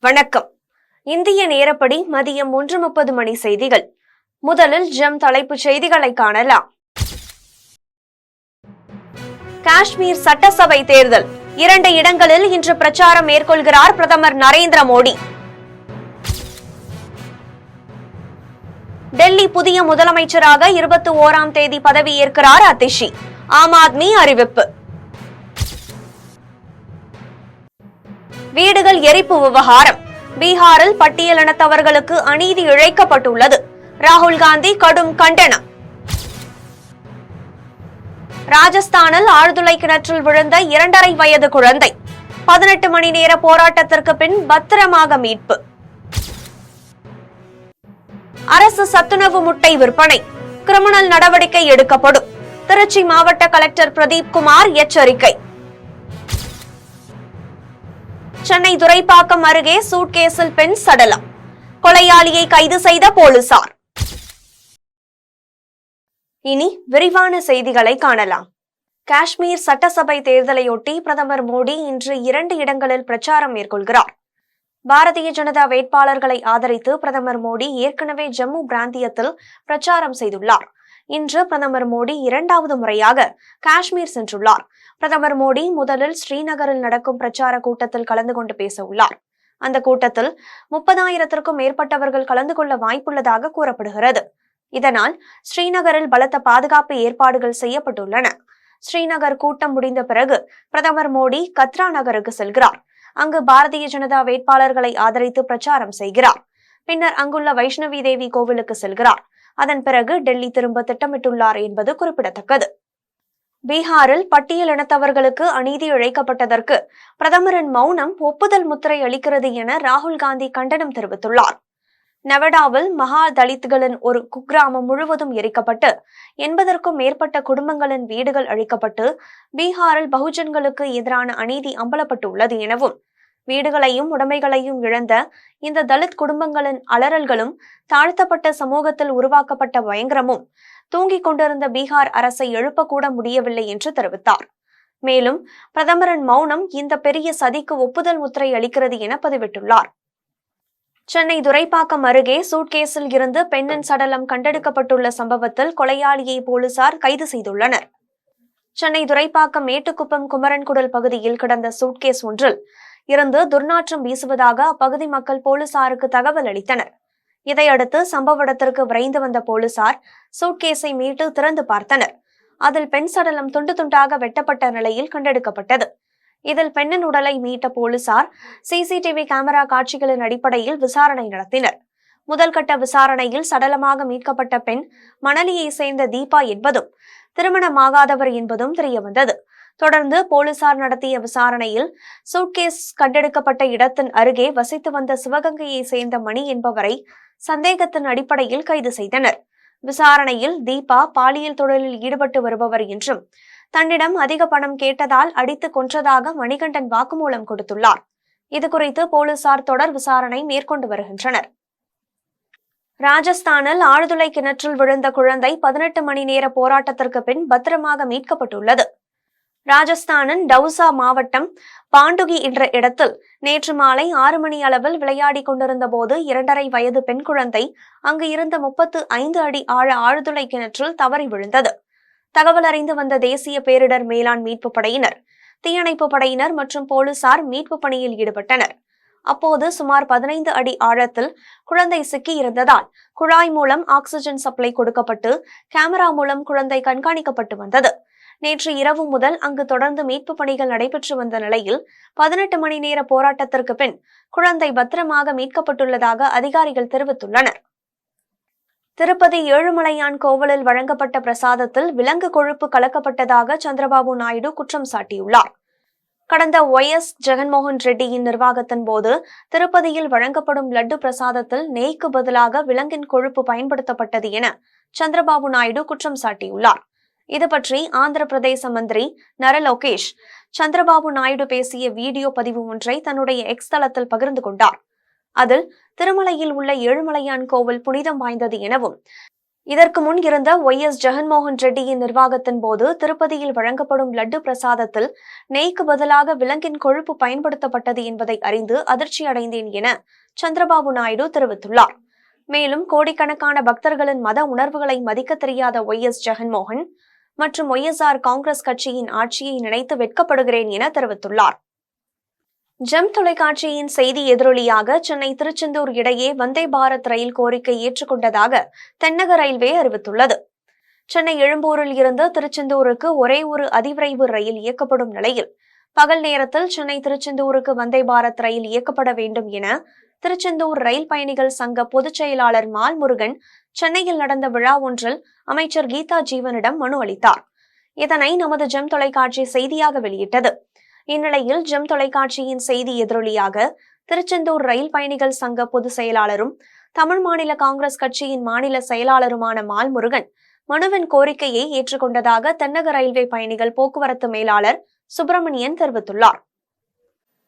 வணக்கம். இந்திய நேரப்படி மதியம் 1:30 மணி செய்திகள். முதலில் ஜம் தலைப்புச் செய்திகளை காணலாம். காஷ்மீர் சட்டசபை தேர்தல் 2 இடங்களில் இன்று பிரச்சாரம் மேற்கொள்கிறார் பிரதமர் நரேந்திர மோடி. டெல்லி புதிய முதலமைச்சராக 21ஆம் தேதி பதவியேற்கிறார் அதிஷி. ஆம் ஆத்மி அறிவிப்பு. வீடுகள் எரிப்பு விவகாரம். பீகாரில் பட்டியலினத்தவர்களுக்கு அநீதி இழைக்கப்பட்டுள்ளது. ராகுல் காந்தி கடும் கண்டனம். ராஜஸ்தானில் ஆழ்துளை கிணற்றில் விழுந்த 2.5 வயது குழந்தை 18 மணி நேர போராட்டத்திற்கு பின் பத்திரமாக மீட்பு. அரசு சத்துணவு முட்டை விற்பனை கிரிமினல் நடவடிக்கை எடுக்கப்படும். திருச்சி மாவட்ட கலெக்டர் பிரதீப் குமார் எச்சரிக்கை. சென்னை துரைப்பாக்கம் அருகே சூட்கேஸில் பெண் சடலம். கொலையாளியை கைது செய்த போலீசார். இனி விரிவான செய்திகளை காணலாம். காஷ்மீர் சட்டசபை தேர்தலையொட்டி பிரதமர் மோடி இன்று 2 இடங்களில் பிரச்சாரம் மேற்கொள்கிறார். பாரதிய ஜனதா வேட்பாளர்களை ஆதரித்து பிரதமர் மோடி ஏற்கனவே ஜம்மு பிராந்தியத்தில் பிரச்சாரம் செய்துள்ளார். இன்று பிரதமர் மோடி 2வது முறையாக காஷ்மீர் சென்றுள்ளார். பிரதமர் மோடி முதலில் ஸ்ரீநகரில் நடக்கும் பிரச்சார கூட்டத்தில் கலந்து கொண்டு பேச உள்ளார். அந்த கூட்டத்தில் 30,000க்கும் மேற்பட்டவர்கள் கலந்து கொள்ள வாய்ப்புள்ளதாக கூறப்படுகிறது. இதனால் ஸ்ரீநகரில் பலத்த பாதுகாப்பு ஏற்பாடுகள் செய்யப்பட்டுள்ளன. ஸ்ரீநகர் கூட்டம் முடிந்த பிறகு பிரதமர் மோடி கத்ரா நகருக்கு செல்கிறார். அங்கு பாரதிய ஜனதா வேட்பாளர்களை ஆதரித்து பிரச்சாரம் செய்கிறார். பின்னர் அங்குள்ள வைஷ்ணவி தேவி கோவிலுக்கு செல்கிறார். அதன் பிறகு டெல்லி திரும்ப திட்டமிட்டுள்ளார் என்பது குறிப்பிடத்தக்கது. பீகாரில் பட்டியலினத்தவர்களுக்கு அநீதி இழைக்கப்பட்டதற்கு பிரதமரின் மௌனம் ஒப்புதல் முத்திரை அளிக்கிறது என ராகுல் காந்தி கண்டனம் தெரிவித்துள்ளார். நெவடாவில் மகா தலித்களின் ஒரு குக்கிராமம் முழுவதும் எரிக்கப்பட்டு 80க்கும் மேற்பட்ட குடும்பங்களின் வீடுகள் அழிக்கப்பட்டு பீகாரில் பகுஜன்களுக்கு எதிரான அநீதி அம்பலப்பட்டுள்ளது எனவும், வீடுகளையும் உடைமைகளையும் இழந்த இந்த தலித் குடும்பங்களின் அலறல்களும் தாழ்த்தப்பட்ட சமூகத்தில் உருவாக்கப்பட்ட பயங்கரமும் தூங்கிக் கொண்டிருந்த பீகார் அரசை எழுப்பக்கூட முடியவில்லை என்று தெரிவித்தார். மேலும் பிரதமரின் மௌனம் இந்த பெரிய சதிக்கு ஒப்புதல் முத்திரை அளிக்கிறது என பதிவிட்டுள்ளார். சென்னை துரைப்பாக்கம் அருகே சூட்கேஸில் இருந்து பெண்ணின் சடலம் கண்டெடுக்கப்பட்டுள்ள சம்பவத்தில் கொலையாளியை போலீசார் கைது செய்துள்ளனர். சென்னை துரைப்பாக்கம் மேட்டுக்குப்பம் குமரன்குடல் பகுதியில் கிடந்த சூட்கேஸ் ஒன்றில் இருந்து துர்நாற்றம் வீசுவதாக அப்பகுதி மக்கள் போலீசாருக்கு தகவல் அளித்தனர். இதையடுத்து சம்பவ இடத்திற்கு விரைந்து வந்த போலீசார் சூட்கேஸை மீட்டு திறந்து பார்த்தனர். அதில் பெண் சடலம் துண்டு துண்டாக வெட்டப்பட்ட நிலையில் கண்டெடுக்கப்பட்டது. இதில் பெண்ணின் உடலை மீட்ட போலீசார் சிசிடிவி கேமரா காட்சிகளின் அடிப்படையில் விசாரணை நடத்தினர். முதல் கட்ட விசாரணையில் சடலமாக மீட்கப்பட்ட பெண் மணலியை சேர்ந்த தீபா என்பதும் திருமணமாகாதவர் என்பதும் தெரியவந்தது. தொடர்ந்து போலீசார் நடத்திய விசாரணையில் சூட்கேஸ் கண்டெடுக்கப்பட்ட இடத்தின் அருகே வசித்து வந்த சிவகங்கையை சேர்ந்த மணி என்பவரை சந்தேகத்தின் அடிப்படையில் கைது செய்தனர். விசாரணையில் தீபா பாலியல் தொழிலில் ஈடுபட்டு வருபவர் என்றும் தன்னிடம் அதிக பணம் கேட்டதால் அடித்து கொன்றதாக மணிகண்டன் வாக்குமூலம் கொடுத்துள்ளார். இதுகுறித்து போலீசார் தொடர் விசாரணை மேற்கொண்டு வருகின்றனர். ராஜஸ்தானில் ஆழ்துளை கிணற்றில் விழுந்த குழந்தை 18 மணி நேர போராட்டத்திற்கு பின் பத்திரமாக மீட்கப்பட்டுள்ளது. ராஜஸ்தானின் டவுசா மாவட்டம் பாண்டுகி என்ற இடத்தில் நேற்று மாலை 6 மணி அளவில் விளையாடி கொண்டிருந்த போது 2.5 வயது பெண் குழந்தை அங்கு இருந்த 35 அடி ஆழ ஆழ்துளை கிணற்றில் தவறி விழுந்தது. தகவல் அறிந்து வந்த தேசிய பேரிடர் மேலாண் மீட்பு படையினர், தீயணைப்பு படையினர் மற்றும் போலீசார் மீட்பு பணியில் ஈடுபட்டனர். அப்போது சுமார் 15 அடி ஆழத்தில் குழந்தை சிக்கி இருந்ததால் குழாய் மூலம் ஆக்சிஜன் சப்ளை கொடுக்கப்பட்டு கேமரா மூலம் குழந்தை கண்காணிக்கப்பட்டு வந்தது. நேற்று இரவு முதல் அங்கு தொடர்ந்து மீட்பு பணிகள் நடைபெற்று வந்த நிலையில் 18 மணி நேர போராட்டத்திற்கு பின் குழந்தை பத்திரமாக மீட்கப்பட்டுள்ளதாக அதிகாரிகள் தெரிவித்துள்ளனர். திருப்பதி ஏழுமலையான் கோவிலில் வழங்கப்பட்ட பிரசாதத்தில் விலங்கு கொழுப்பு கலக்கப்பட்டதாக சந்திரபாபு நாயுடு குற்றம் சாட்டியுள்ளார். கடந்த YS ஜெகன்மோகன் ரெட்டியின் நிர்வாகத்தின் போது திருப்பதியில் வழங்கப்படும் லட்டு பிரசாதத்தில் நெய்க்கு பதிலாக விலங்கின் கொழுப்பு பயன்படுத்தப்பட்டது என சந்திரபாபு நாயுடு குற்றம் சாட்டியுள்ளார். இதுபற்றி ஆந்திர பிரதேச மந்திரி நர லோகேஷ் சந்திரபாபு நாயுடு பேசிய வீடியோ பதிவு ஒன்றை தன்னுடைய எக்ஸ் தளத்தில் பகிர்ந்து கொண்டார். அதில் திருமலையில் உள்ள ஏழுமலையான் கோவில் புனிதம் வாய்ந்தது எனவும் இதற்கு முன் இருந்த YS ஜெகன்மோகன் ரெட்டியின் நிர்வாகத்தின் போது திருப்பதியில் வழங்கப்படும் லட்டு பிரசாதத்தில் நெய்க்கு பதிலாக விலங்கின் கொழுப்பு பயன்படுத்தப்பட்டது என்பதை அறிந்து அதிர்ச்சி அடைந்தேன் என சந்திரபாபு நாயுடு தெரிவித்துள்ளார். மேலும் கோடிக்கணக்கான பக்தர்களின் மத உணர்வுகளை மதிக்க தெரியாத YS ஜெகன்மோகன் மற்றும் YSR காங்கிரஸ் கட்சியின் ஆட்சியை நினைத்து வெட்கப்படுகிறேன் என தெரிவித்துள்ளார். ஜெம் தொலைக்காட்சியின் செய்தி எதிரொலியாக சென்னை திருச்செந்தூர் இடையே வந்தே பாரத் ரயில் கோரிக்கை ஏற்றுக்கொண்டதாக தென்னக ரயில்வே அறிவித்துள்ளது. சென்னை எழும்பூரில் இருந்து திருச்செந்தூருக்கு ஒரே ஒரு அதிவிரைவு ரயில் இயக்கப்படும் நிலையில் பகல் நேரத்தில் சென்னை திருச்செந்தூருக்கு வந்தே பாரத் ரயில் இயக்கப்பட வேண்டும் என திருச்செந்தூர் ரயில் பயணிகள் சங்க பொதுச் செயலாளர் மால்முருகன் சென்னையில் நடந்த விழா ஒன்றில் அமைச்சர் கீதா ஜீவனிடம் மனு அளித்தார். இதனை நமது ஜெம் தொலைக்காட்சி செய்தியாக வெளியிட்டது. இந்நிலையில் ஜெம் தொலைக்காட்சியின் செய்தி எதிரொலியாக திருச்செந்தூர் ரயில் பயணிகள் சங்க பொதுச் செயலாளரும் தமிழ் மாநில காங்கிரஸ் கட்சியின் மாநில செயலாளருமான மால்முருகன் மனுவின் கோரிக்கையை ஏற்றுக்கொண்டதாக தென்னக ரயில்வே பயணிகள் போக்குவரத்து மேலாளர் சுப்பிரமணியன் தெரிவித்துள்ளார்.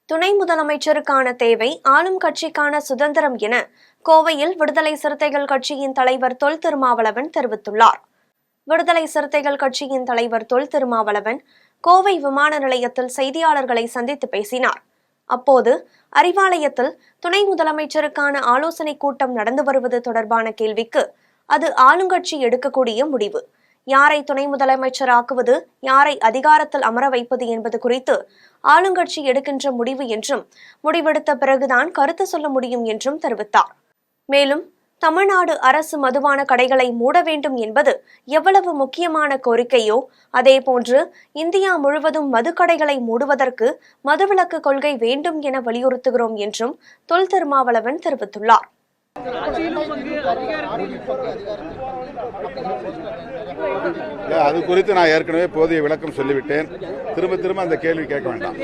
துணை முதலமைச்சருக்கான தேவை ஆளும் கட்சிக்கான சுதந்திரம் என கோவையில் விடுதலை சிறுத்தைகள் கட்சியின் தலைவர் தொல் திருமாவளவன் தெரிவித்துள்ளார். விடுதலை சிறுத்தைகள் கட்சியின் தலைவர் தொல் திருமாவளவன் கோவை விமான நிலையத்தில் செய்தியாளர்களை சந்தித்து பேசினார். அப்போது அறிவாலயத்தில் துணை முதலமைச்சருக்கான ஆலோசனை கூட்டம் நடந்து வருவது தொடர்பான கேள்விக்கு அது ஆளுங்கட்சி எடுக்கக்கூடிய முடிவு, யாரை துணை முதலமைச்சர் ஆக்குவது, யாரை அதிகாரத்தில் அமர வைப்பது என்பது குறித்து ஆளுங்கட்சி எடுக்கின்ற முடிவு என்றும், முடிவெடுத்த பிறகுதான் கருத்து சொல்ல முடியும் என்றும் தெரிவித்தார். மேலும் தமிழ்நாடு அரசு மதுபான கடைகளை மூட வேண்டும் என்பது எவ்வளவு முக்கியமான கோரிக்கையோ அதேபோன்று இந்தியா முழுவதும் மதுக்கடைகளை மூடுவதற்கு மதுவிலக்கு கொள்கை வேண்டும் என வலியுறுத்துகிறோம் என்றும் தொல் திருமாவளவன் தெரிவித்துள்ளார். அது குறித்து நான் ஏற்கனவே போதிய விளக்கம் சொல்லிவிட்டேன். திரும்ப அந்த கேள்வி கேட்க வேண்டாம்.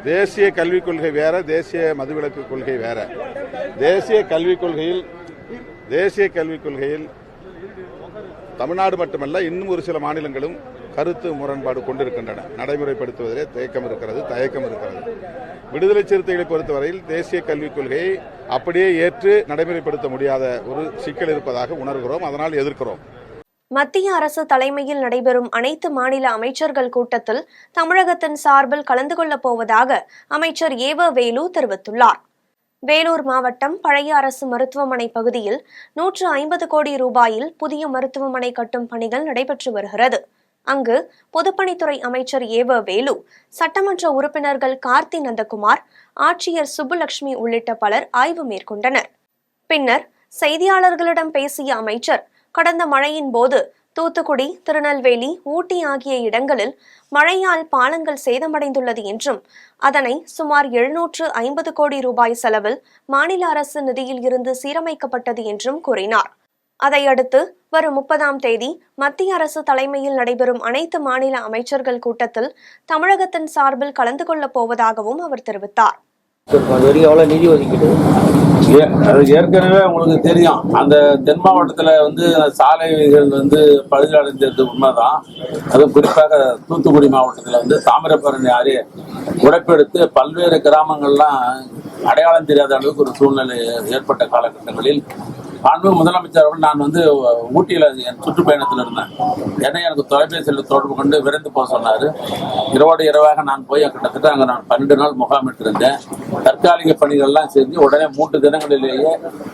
தேசிய கல்விக் கொள்கை வேற, தேசிய மதுவிலக்கு கொள்கை வேற. தேசிய கல்விக் கொள்கையில் தமிழ்நாடு மட்டுமல்ல இன்னும் ஒரு சில மாநிலங்களும் கருத்து முரண்பாடு கொண்டிருக்கின்றன. நடைமுறைப்படுத்துவதிலே தயக்கம் இருக்கிறது. விடுதலை சிறுத்தைகளை பொறுத்தவரையில் தேசிய கல்விக் கொள்கையை அப்படியே ஏற்று நடைமுறைப்படுத்த முடியாத ஒரு சிக்கல் இருப்பதாக உணர்கிறோம். அதனால் எதிர்க்கிறோம். மத்திய அரசு தலைமையில் நடைபெறும் அனைத்து மாநில அமைச்சர்கள் கூட்டத்தில் தமிழகத்தின் சார்பில் கலந்து கொள்ளப் போவதாக அமைச்சர் ஏவ வேலு தெரிவித்துள்ளார். வேலூர் மாவட்டம் பழைய அரசு மருத்துவமனை பகுதியில் 150 கோடி ரூபாயில் புதிய மருத்துவமனை கட்டும் பணிகள் நடைபெற்று வருகிறது. அங்கு பொதுப்பணித்துறை அமைச்சர் ஏவ வேலு, சட்டமன்ற உறுப்பினர்கள் கார்த்தி நந்தகுமார், ஆட்சியர் சுப்புலட்சுமி உள்ளிட்ட பலர் ஆய்வு மேற்கொண்டனர். பின்னர் செய்தியாளர்களிடம் பேசிய அமைச்சர், கடந்த மழையின் போது தூத்துக்குடி, திருநெல்வேலி, ஊட்டி ஆகிய இடங்களில் மழையால் பாலங்கள் சேதமடைந்துள்ளது என்றும் அதனை சுமார் 750 கோடி ரூபாய் செலவில் மாநில அரசு நிதியில் இருந்து சீரமைக்கப்பட்டது என்றும் கூறினார். அதையடுத்து வரும் 30ஆம் தேதி மத்திய அரசு தலைமையில் நடைபெறும் அனைத்து மாநில அமைச்சர்கள் கூட்டத்தில் தமிழகத்தின் சார்பில் கலந்து கொள்ளப் போவதாகவும் அவர் தெரிவித்தார். நிதி ஒதுக்கீடு ஏற்கனவே உங்களுக்கு தெரியும். அந்த தென் மாவட்டத்தில் சாலைகள் பழுதடைந்தது உண்மைதான். அதுவும் குறிப்பாக தூத்துக்குடி மாவட்டத்தில் தாமிரபரணி ஆறு உடைப்பெடுத்து பல்வேறு கிராமங்கள்லாம் அடையாளம் தெரியாத அளவுக்கு ஒரு சூழ்நிலை ஏற்பட்ட காலகட்டங்களில் அன்பு முதலமைச்சர் அவர்கள் நான் ஊட்டியில் என் சுற்றுப்பயணத்தில் இருந்தேன். எனக்கு தொலைபேசியில் தொடர்பு கொண்டு விரைந்து போக சொன்னார். இரவோடு இரவாக நான் போய் கிட்டத்தட்ட அங்கே நான் 12 நாள் முகாமிட்டிருந்தேன். தற்காலிக பணிகள்லாம் செஞ்சு உடனே 3 தினங்களிலேயே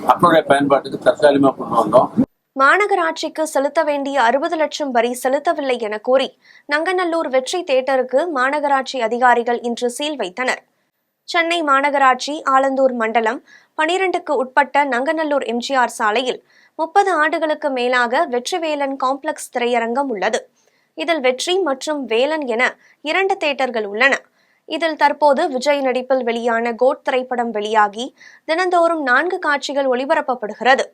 மக்களுடைய பயன்பாட்டுக்கு தற்காலிகமாக கொண்டு வந்தோம். மாநகராட்சிக்கு செலுத்த வேண்டிய 60 லட்சம் வரி செலுத்தவில்லை என கூறி நங்கநல்லூர் வெற்றி தியேட்டருக்கு மாநகராட்சி அதிகாரிகள் இன்று சீல் வைத்தனர். சென்னை மாநகராட்சி ஆலந்தூர் மண்டலம் 12க்கு உட்பட்ட நங்கநல்லூர் எம்ஜிஆர் சாலையில் 30 ஆண்டுகளுக்கு மேலாக வெற்றிவேலன் காம்ப்ளெக்ஸ் திரையரங்கம் உள்ளது. இதில் வெற்றி மற்றும் வேலன் என 2 தியேட்டர்கள் உள்ளன. இதில் தற்போது விஜய் நடிப்பில் வெளியான கோட் திரைப்படம் வெளியாகி தினந்தோறும் 4 காட்சிகள் ஒளிபரப்பப்படுகிறது.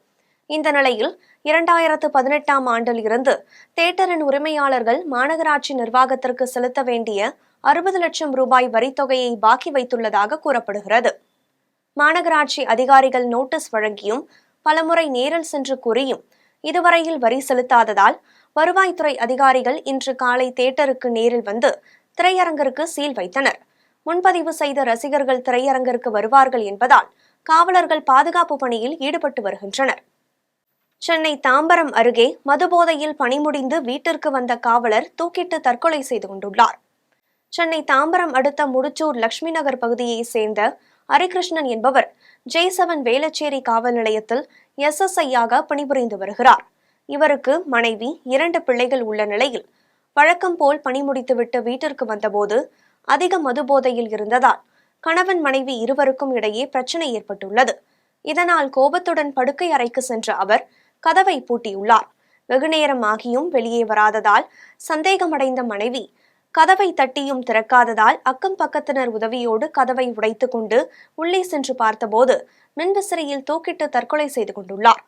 இந்த நிலையில் 2018ஆம் ஆண்டில் இருந்து தியேட்டரின் உரிமையாளர்கள் மாநகராட்சி நிர்வாகத்திற்கு செலுத்த வேண்டிய 60 லட்சம் ரூபாய் வரித்தொகையை பாக்கி வைத்துள்ளதாக கூறப்படுகிறது. மாநகராட்சி அதிகாரிகள் நோட்டீஸ் வழங்கியும் பலமுறை நேரில் சென்று கூறியும் இதுவரையில் வரி செலுத்தாததால் வருவாய்த்துறை அதிகாரிகள் இன்று காலை தியேட்டருக்கு நேரில் வந்து திரையரங்கிற்கு சீல் வைத்தனர். முன்பதிவு செய்த ரசிகர்கள் திரையரங்கிற்கு வருவார்கள் என்பதால் காவலர்கள் பாதுகாப்பு பணியில் ஈடுபட்டு வருகின்றனர். சென்னை தாம்பரம் அருகே மதுபோதையில் பணி முடிந்து வீட்டிற்கு வந்த காவலர் தூக்கிட்டு தற்கொலை செய்து கொண்டுள்ளார். சென்னை தாம்பரம் அடுத்த முடிச்சூர் லட்சுமி நகர் பகுதியை சேர்ந்த ஹரிகிருஷ்ணன் என்பவர் J7 வேளச்சேரி காவல் நிலையத்தில் SSI-யாக பணிபுரிந்து வருகிறார். இவருக்கு மனைவி 2 பிள்ளைகள் உள்ள நிலையில் வழக்கம் போல் பணி முடித்துவிட்டு வீட்டிற்கு வந்தபோது அதிக மதுபோதையில் இருந்ததால் கணவன் மனைவி இருவருக்கும் இடையே பிரச்சனை ஏற்பட்டுள்ளது. இதனால் கோபத்துடன் படுக்கை அறைக்கு சென்ற அவர் கதவை பூட்டியுள்ளார். வெகுநேரம் ஆகியும் வெளியே வராததால் சந்தேகமடைந்த மனைவி கதவை தட்டியும் திறக்காததால் அக்கம் பக்கத்தினர் உதவியோடு கதவை உடைத்துக் கொண்டு உள்ளே சென்று பார்த்தபோது மின்விசிறியில் தூக்கிட்டு தற்கொலை செய்து கொண்டுள்ளார்.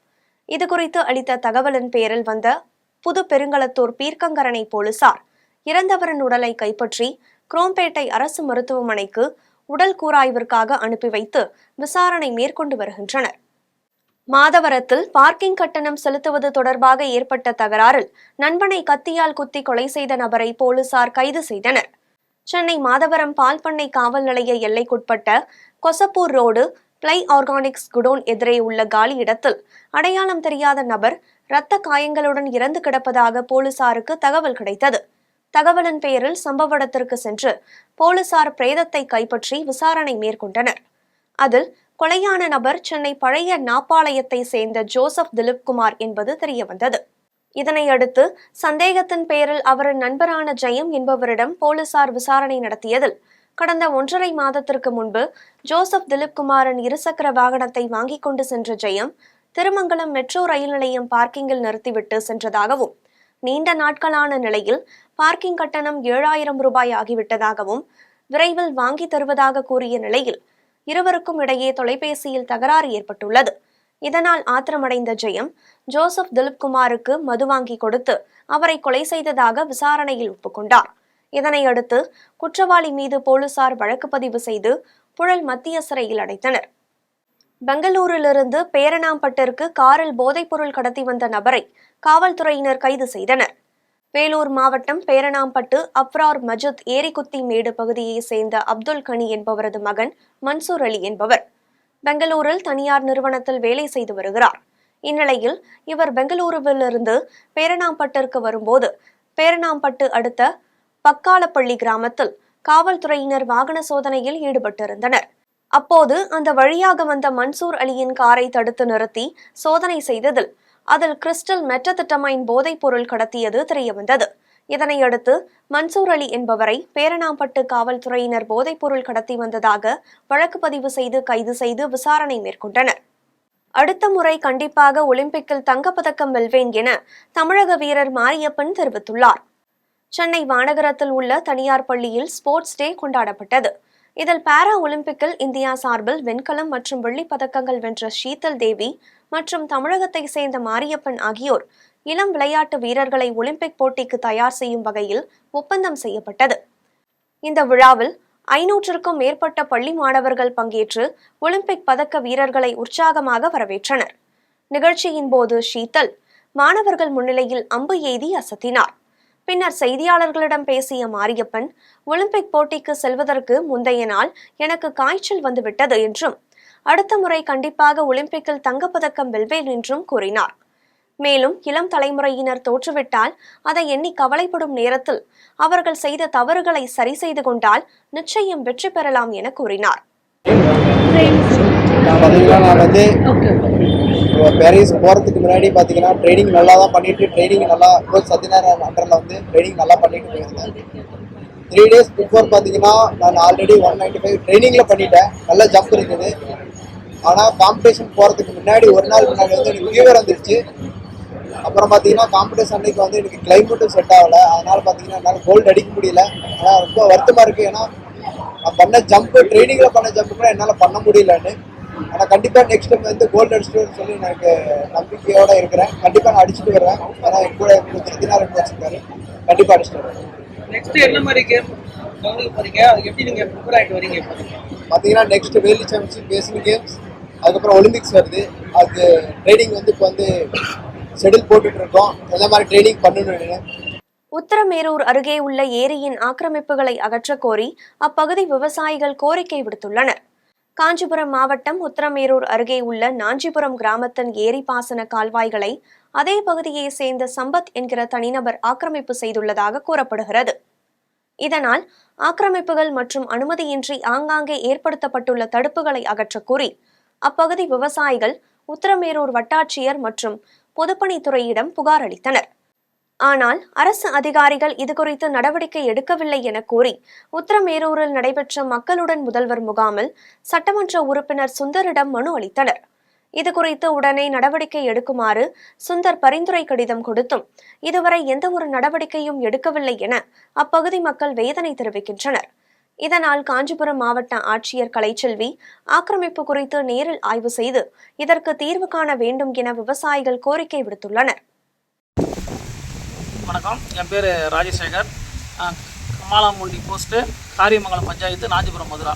இதுகுறித்து அளித்த தகவலின் பேரில் வந்த புது பெருங்களத்தூர் பீர்க்கங்கரணை போலீசார் இறந்தவரின் உடலை கைப்பற்றி குரோம்பேட்டை அரசு மருத்துவமனைக்கு உடல் கூராய்விற்காக அனுப்பி வைத்து விசாரணை மேற்கொண்டு வருகின்றனர். மாதவரத்தில் பார்க்கிங் கட்டணம் செலுத்துவது தொடர்பாக ஏற்பட்ட தகராறில் நண்பனை கத்தியால் குத்தி கொலை செய்த நபரை போலீசார் கைது செய்தனர். சென்னை மாதவரம் பால்பண்ணை காவல் நிலைய எல்லைக்குட்பட்ட Kosappur road fly organics godown எதிரே உள்ள காலி இடத்தில் அடையாளம் தெரியாத நபர் இரத்த காயங்களுடன் இறந்து கிடப்பதாக போலீசாருக்கு தகவல் கிடைத்தது. தகவலின் பெயரில் சம்பவ இடத்திற்கு சென்று போலீசார் பிரேதத்தை கைப்பற்றி விசாரணை மேற்கொண்டனர். அதில் கொலையான நபர் சென்னை பழைய நாப்பாளையத்தை சேர்ந்த ஜோசப் திலீப்குமார் என்பது தெரியவந்தது. இதனையடுத்து சந்தேகத்தின் பெயரில் அவரின் நண்பரான ஜெயம் என்பவரிடம் போலீசார் விசாரணை நடத்தியதில் கடந்த 1.5 மாதத்திற்கு முன்பு ஜோசப் திலீப்குமாரின் இருசக்கர வாகனத்தை வாங்கிக் கொண்டு சென்ற ஜெயம் திருமங்கலம் மெட்ரோ ரயில் நிலையம் பார்க்கிங்கில் நிறுத்திவிட்டு சென்றதாகவும் நீண்ட நாட்களான நிலையில் பார்க்கிங் கட்டணம் 7,000 ரூபாய் ஆகிவிட்டதாகவும் விரைவில் வாங்கி தருவதாக கூறிய நிலையில் இருவருக்கும் இடையே தொலைபேசியில் தகராறு ஏற்பட்டுள்ளது. இதனால் ஆத்திரமடைந்த ஜெயம் ஜோசப் திலீப்குமாருக்கு மது வாங்கி கொடுத்து அவரை கொலை செய்ததாக விசாரணையில் ஒப்புக்கொண்டார். இதனையடுத்து குற்றவாளி மீது போலீசார் வழக்கு பதிவு செய்து புழல் மத்திய சிறையில் அடைத்தனர். பெங்களூரிலிருந்து பேரணாம்பட்டிற்கு காரில் போதைப்பொருள் கடத்தி வந்த நபரை காவல்துறையினர் கைது செய்தனர். வேலூர் மாவட்டம் பேரணாம்பட்டு அப்ரார் மஜித் ஏரிக்குத்தி மேடு பகுதியை சேர்ந்த அப்துல் கனி என்பவரது மகன் மன்சூர் அலி என்பவர் பெங்களூரில் தனியார் நிறுவனத்தில் வேலை செய்து வருகிறார். இந்நிலையில் இவர் பெங்களூருவிலிருந்து பேரணாம்பட்டிற்கு வரும்போது பேரணாம்பட்டு அடுத்த பக்காலப்பள்ளி கிராமத்தில் காவல்துறையினர் வாகன சோதனையில் ஈடுபட்டிருந்தனர். அப்போது அந்த வழியாக வந்த மன்சூர் அலியின் காரை தடுத்து நிறுத்தி சோதனை செய்ததில் அதில் கிறிஸ்டல் மெட்டதெட்டமைன் போதைப் பொருள் கடத்தியது தெரியவந்தது. இதனையடுத்து மன்சூர் அலி என்பவரை பேரணாம்பட்டு காவல்துறையினர் போதைப் பொருள் கடத்தி வந்ததாக வழக்கு பதிவு செய்து கைது செய்து விசாரணை மேற்கொண்டனர். அடுத்த முறை கண்டிப்பாக ஒலிம்பிக்கில் தங்கப்பதக்கம் வெல்வேன் என தமிழக வீரர் மாரியப்பன் தெரிவித்துள்ளார். சென்னை வானகரத்தில் உள்ள தனியார் பள்ளியில் ஸ்போர்ட்ஸ் டே கொண்டாடப்பட்டது. இதில் பாரா ஒலிம்பிக்கில் இந்தியா சார்பில் வெண்கலம் மற்றும் வெள்ளிப் பதக்கங்கள் வென்ற ஷீதல் தேவி மற்றும் தமிழகத்தை சேர்ந்த மாரியப்பன் ஆகியோர் இளம் விளையாட்டு வீரர்களை ஒலிம்பிக் போட்டிக்கு தயார் செய்யும் வகையில் ஒப்பந்தம் செய்யப்பட்டது. இந்த விழாவில் 500க்கும் மேற்பட்ட பள்ளி மாணவர்கள் பங்கேற்று ஒலிம்பிக் பதக்க வீரர்களை உற்சாகமாக வரவேற்றனர். நிகழ்ச்சியின் போது ஷீதல் மாணவர்கள் முன்னிலையில் அம்பு எய்தி அசத்தினார். பின்னர் செய்தியாளர்களிடம் பேசிய மாரியப்பன், ஒலிம்பிக் போட்டிக்கு செல்வதற்கு முந்தைய நாள் எனக்கு காய்ச்சல் வந்துவிட்டது என்றும் அடுத்த முறை கண்டிப்பாக ஒலிம்பிக்கில் தங்கப்பதக்கம் வெல்வேன் என்றும் கூறினார். மேலும் இளம் தலைமுறையினர் தோற்றுவிட்டால் அதை எண்ணி கவலைப்படும் நேரத்தில் அவர்கள் செய்த தவறுகளை சரி செய்து கொண்டால் நிச்சயம் வெற்றி பெறலாம் என கூறினார். பாரிஸ் போகிறதுக்கு முன்னாடி பார்த்தீங்கன்னா ட்ரைனிங் நல்லா தான் பண்ணிட்டு ட்ரைனிங் நல்லா கோச் சத்யநாராயண் அண்டரில் வந்து ட்ரைனிங் நல்லா பண்ணிட்டு போயிருந்தேன். 3 days பிஃபோர் பார்த்தீங்கன்னா நான் ஆல்ரெடி 195 ட்ரைனிங்கில் பண்ணிட்டேன். நல்ல ஜம்ப் இருக்குது. ஆனால் காம்படிஷன் போகிறதுக்கு முன்னாடி ஒரு நாள் முன்னாடி வந்து எனக்கு ஃபீவர் வந்துருச்சு. அப்புறம் பார்த்தீங்கன்னா காம்படிஷன் அன்னைக்கு வந்து எனக்கு கிளைமேட்டும் செட் ஆகலை. அதனால் பார்த்தீங்கன்னா என்னால் கோல்டு அடிக்க முடியல. ஆனால் ரொம்ப வருத்தமாக இருக்குது. ஏன்னா நான் பண்ண ஜம்ப்பு ட்ரைனிங்கில் பண்ண ஜம்ப்பு கூட என்னால் பண்ண முடியலன்னு. ஆனால் கண்டிப்பாக நெக்ஸ்ட் டைம் வந்து கோல்டு அடிச்சுட்டு சொல்லி எனக்கு நம்பிக்கையோடு இருக்கிறேன். கண்டிப்பாக நான் அடிச்சுட்டு வருவேன். ஏன்னா என் கூட சத்யநாராயண் வச்சுருக்காரு. கண்டிப்பாக அடிச்சுட்டு வருவேன். நெக்ஸ்ட் என்ன மாதிரி கேம் கவனிக்க போறீங்க? அதுக்கு எப்படி நீங்கள் ப்ரிப்பேர் ஆகிட்டு வரீங்க? பார்த்தீங்கன்னா next world championship, Asian games, அதுக்கப்புறம் ஒலிம்பிக்ஸ் வருது. அதுக்கு ட்ரைனிங் வந்து இப்போ வந்து ஷெடியூல் போட்டுட்டு இருக்கோம். எந்த மாதிரி ட்ரைனிங் பண்ணணும்னு. உத்தரமேரூர் அருகே உள்ள ஏரியின் ஆக்கிரமிப்புகளை அகற்றக் கோரி அப்பகுதி விவசாயிகள் கோரிக்கை விடுத்துள்ளனர். காஞ்சிபுரம் மாவட்டம் உத்திரமேரூர் அருகே உள்ள நாஞ்சிபுரம் கிராமத்தின் ஏரி பாசன கால்வாய்களை அதே பகுதியை சேர்ந்த சம்பத் என்கிற தனிநபர் ஆக்கிரமிப்பு செய்துள்ளதாக கூறப்படுகிறது. இதனால் ஆக்கிரமிப்புகள் மற்றும் அனுமதியின்றி ஆங்காங்கே ஏற்படுத்தப்பட்டுள்ள தடுப்புகளை அகற்றக் கோரி அப்பகுதி விவசாயிகள் உத்திரமேரூர் வட்டாட்சியர் மற்றும் பொதுப்பணித்துறையிடம் புகார் அளித்தனர். ஆனால் அரசு அதிகாரிகள் இதுகுறித்து நடவடிக்கை எடுக்கவில்லை என கூறி உத்திரமேரூரில் நடைபெற்ற மக்களுடன் முதல்வர் முகாமில் சட்டமன்ற உறுப்பினர் சுந்தரிடம் மனு அளித்தனர். இதுகுறித்து உடனே நடவடிக்கை எடுக்குமாறு சுந்தர் பரிந்துரை கடிதம் கொடுத்தும் இதுவரை எந்த ஒரு நடவடிக்கையும் எடுக்கவில்லை என அப்பகுதி மக்கள் வேதனை தெரிவிக்கின்றனர். இதனால் காஞ்சிபுரம் மாவட்ட ஆட்சியர் கலைச்செல்வி ஆக்கிரமிப்பு குறித்து நேரில் ஆய்வு செய்து இதற்கு தீர்வு காண வேண்டும் என விவசாயிகள் கோரிக்கை விடுத்துள்ளனர். வணக்கம், என் பேர் ராஜசேகர். கமாலாமுண்டி போஸ்ட்டு, காரியமங்கலம் பஞ்சாயத்து, நாஞ்சிபுரம், மதுரா.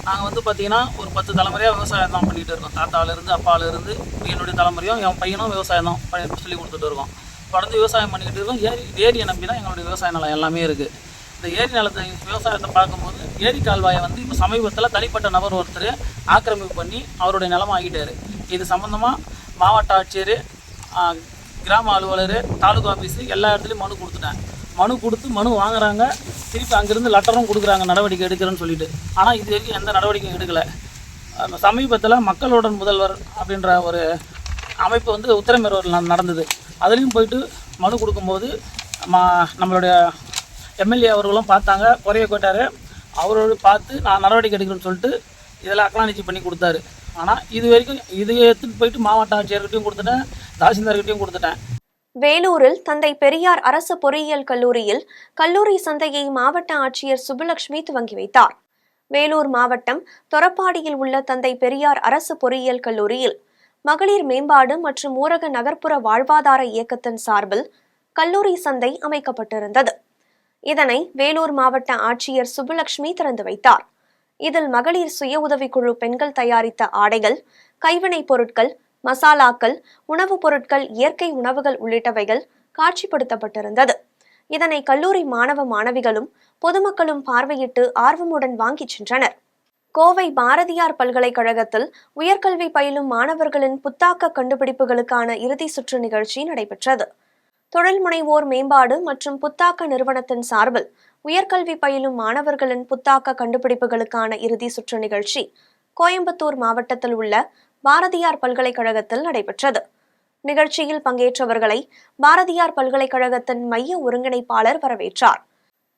நாங்கள் பார்த்திங்கன்னா ஒரு 10 தலைமுறையாக விவசாயம் தான் பண்ணிகிட்டு இருக்கோம். தாத்தாவிலேருந்து அப்பாவிலேருந்து என்னுடைய தலைமுறையும் என் பையனும் விவசாயம் தான் சொல்லி கொடுத்துட்டு இருக்கோம். தொடர்ந்து விவசாயம் பண்ணிக்கிட்டு இருக்கோம். ஏரியை நம்பி தான் எங்களுடைய விவசாய நிலம் எல்லாமே இருக்குது. இந்த ஏரி நிலத்தை விவசாயத்தை பார்க்கும்போது ஏரி கால்வாயை இப்போ சமீபத்தில் தனிப்பட்ட நபர் ஒருத்தர் ஆக்கிரமிப்பு பண்ணி அவருடைய நிலமாக ஆகிட்டார். இது சம்மந்தமாக மாவட்ட ஆட்சியர், கிராம அலுவலர், தாலுகா ஆஃபீஸு எல்லா இடத்துலையும் மனு கொடுத்துட்டேன். மனு கொடுத்து மனு வாங்குறாங்க, திருப்பி அங்கேருந்து லெட்டரும் கொடுக்குறாங்க நடவடிக்கை எடுக்கிறேன்னு சொல்லிட்டு. ஆனால் இது வரைக்கும் எந்த நடவடிக்கையும் எடுக்கலை. சமீபத்தில் மக்களுடன் முதல்வர் அப்படின்ற ஒரு அமைப்பு உத்திரமேரூரில் நடந்தது. அதுலேயும் போயிட்டு மனு கொடுக்கும்போது நம்மளுடைய எம்எல்ஏ அவர்களும் பார்த்தாங்க, குறைய கேட்டார். அவரோடு பார்த்து நான் நடவடிக்கை எடுக்கிறேன்னு சொல்லிட்டு இதில் அக்னாலஜி பண்ணி கொடுத்தாரு. ஆனால் இது வரைக்கும் இதை எடுத்துகிட்டு போயிட்டு மாவட்ட ஆட்சியர்கிட்டையும் கொடுத்துட்டேன், தாசில்தார்கிட்டையும் கொடுத்துட்டேன். வேலூரில் தந்தை பெரியார் அரசு பொறியியல் கல்லூரியில் கல்லூரி சந்தையை மாவட்ட ஆட்சியர் சுப்புலட்சுமி துவங்கி வைத்தார். வேலூர் மாவட்டம் தொரப்பாடியில் உள்ள தந்தை பெரியார் அரசு பொறியியல் கல்லூரியில் மகளிர் மேம்பாடு மற்றும் ஊரக நகர்ப்புற வாழ்வாதார இயக்கத்தின் சார்பில் கல்லூரி சந்தை அமைக்கப்பட்டிருந்தது. இதனை வேலூர் மாவட்ட ஆட்சியர் சுப்புலட்சுமி திறந்து வைத்தார். இதில் மகளிர் சுய உதவிக்குழு பெண்கள் தயாரித்த ஆடைகள், கைவினைப் பொருட்கள், மசாலாக்கள், உணவுப் பொருட்கள், இயற்கை உணவுகள் உள்ளிட்டவைகள் காட்சிப்படுத்தப்பட்டிருந்தது. இதனை கல்லூரி மாணவ மாணவிகளும் பொதுமக்களும் பார்வையிட்டு ஆர்வமுடன் வாங்கிச் சென்றனர். கோவை பாரதியார் பல்கலைக்கழகத்தில் உயர்கல்வி பயிலும் மாணவர்களின் புத்தாக்க கண்டுபிடிப்புகளுக்கான இறுதி சுற்று நிகழ்ச்சி நடைபெற்றது. தொழில் முனைவோர் மேம்பாடு மற்றும் புத்தாக்க நிறுவனத்தின் சார்பில் உயர்கல்வி பயிலும் மாணவர்களின் புத்தாக்க கண்டுபிடிப்புகளுக்கான இறுதி சுற்று நிகழ்ச்சி கோயம்புத்தூர் மாவட்டத்தில் உள்ள பாரதியார் பல்கலைக்கழகத்தில் நடைபெற்றது. நிகழ்ச்சியில் பங்கேற்றவர்களை பாரதியார் பல்கலைக்கழகத்தின் மைய ஒருங்கிணைப்பாளர் வரவேற்றார்.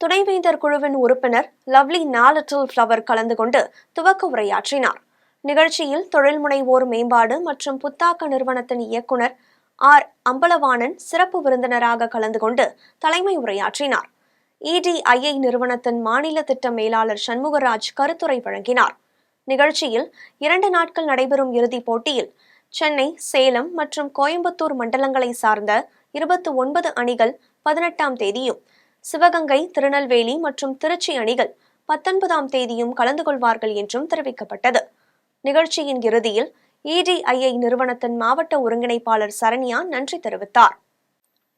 துணைவேந்தர் குழுவின் உறுப்பினர் லவ்லி நாலிட்டில் ஃப்ளவர் கலந்து கொண்டு துவக்க உரையாற்றினார். நிகழ்ச்சியில் தொழில் முனைவோர் மேம்பாடு மற்றும் புத்தாக்க நிறுவனத்தின் இயக்குனர் ஆர் அம்பலவாணன் சிறப்பு விருந்தினராக கலந்து கொண்டு தலைமை உரையாற்றினார். EDII நிறுவனத்தின் மாநில திட்ட மேலாளர் சண்முகராஜ் கருத்துரை வழங்கினார். நிகழ்ச்சியில் 2 நாட்கள் நடைபெறும் இறுதிப் போட்டியில் சென்னை, சேலம் மற்றும் கோயம்புத்தூர் மண்டலங்களை சார்ந்த 29 அணிகள் 18ஆம் தேதியும், சிவகங்கை, திருநெல்வேலி மற்றும் திருச்சி அணிகள் 19ஆம் தேதியும் கலந்து கொள்வார்கள் என்றும் தெரிவிக்கப்பட்டது. நிகழ்ச்சியின் இறுதியில் EDII நிறுவனத்தின் மாவட்ட ஒருங்கிணைப்பாளர் சரண்யா நன்றி தெரிவித்தார்.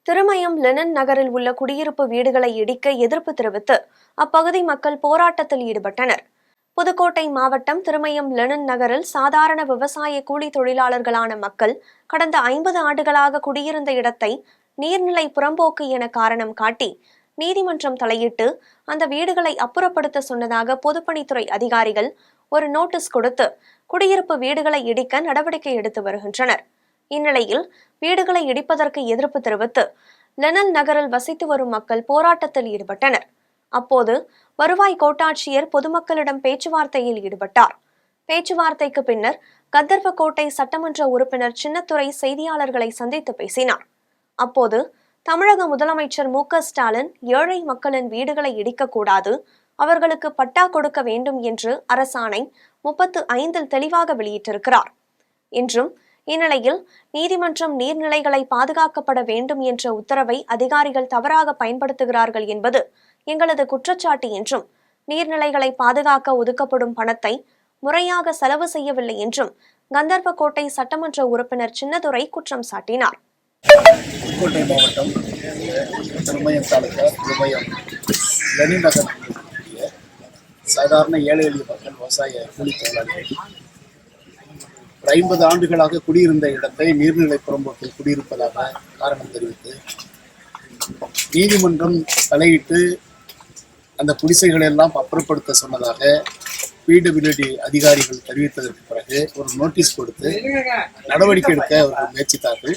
திருமயம் லெனின் நகரில் உள்ள குடியிருப்பு வீடுகளை இடிக்க எதிர்ப்பு தெரிவித்து அப்பகுதி மக்கள் போராட்டத்தில் ஈடுபட்டனர். புதுக்கோட்டை மாவட்டம் திருமயம் லெனின் நகரில் சாதாரண விவசாய கூலி தொழிலாளர்களான மக்கள் கடந்த 50 ஆண்டுகளாக குடியிருந்த இடத்தை நீர்நிலை புறம்போக்கு என காரணம் காட்டி நீதிமன்றம் தலையிட்டு அந்த வீடுகளை அப்புறப்படுத்த சொன்னதாக பொதுப்பணித்துறை அதிகாரிகள் ஒரு நோட்டீஸ் கொடுத்து குடியிருப்பு வீடுகளை இடிக்க நடவடிக்கை எடுத்து வருகின்றனர். இந்நிலையில் வீடுகளை இடிப்பதற்கு எதிர்ப்பு தெரிவித்து லெனின் நகரில் வசித்து வரும் மக்கள் போராட்டத்தில் ஈடுபட்டனர். அப்போது வருவாய் கோட்டாட்சியர் பொதுமக்களிடம் பேச்சுவார்த்தையில் ஈடுபட்டார். பேச்சுவார்த்தைக்கு பின்னர் கந்தர்வக்கோட்டை சட்டமன்ற உறுப்பினர் சின்னத்துரை செய்தியாளர்களை சந்தித்து பேசினார். அப்போது தமிழக முதலமைச்சர் மு.க. ஸ்டாலின் ஏழை மக்களின் வீடுகளை இடிக்கக்கூடாது, அவர்களுக்கு பட்டா கொடுக்க வேண்டும் என்று அரசாணை 35 தெளிவாக வெளியிட்டிருக்கிறார் என்றும், இந்நிலையில் நீதிமன்றம் நீர்நிலைகளை பாதுகாக்கப்பட வேண்டும் என்ற உத்தரவை அதிகாரிகள் தவறாக பயன்படுத்துகிறார்கள் என்பது எங்களது குற்றச்சாட்டு என்றும், நீர்நிலைகளை பாதுகாக்க ஒதுக்கப்படும் பணத்தை முறையாக செலவு செய்யவில்லை என்றும் கந்தர்வக்கோட்டை சட்டமன்ற உறுப்பினர் சின்னதுரை குற்றம் சாட்டினார். புதுக்கோட்டை மாவட்டம் திருமயம் தாலுகா திருமயம் லெனின் நகர் சாதாரண ஏழை எளிய மக்கள், விவசாய கூலி தொழிலாளிகள் ஒரு 50 ஆண்டுகளாக குடியிருந்த இடத்தை நீர்நிலை புறம்போக்கில் குடியிருப்பதாக காரணம் தெரிவித்து நீதிமன்றம் தலையிட்டு அந்த குடிசைகளை எல்லாம் அப்புறப்படுத்த சொன்னதாக பிடபிள்யூடி அதிகாரிகள் தெரிவித்ததற்கு பிறகு ஒரு நோட்டீஸ் கொடுத்து நடவடிக்கை எடுக்க அவர்கள் முயற்சித்தார்கள்.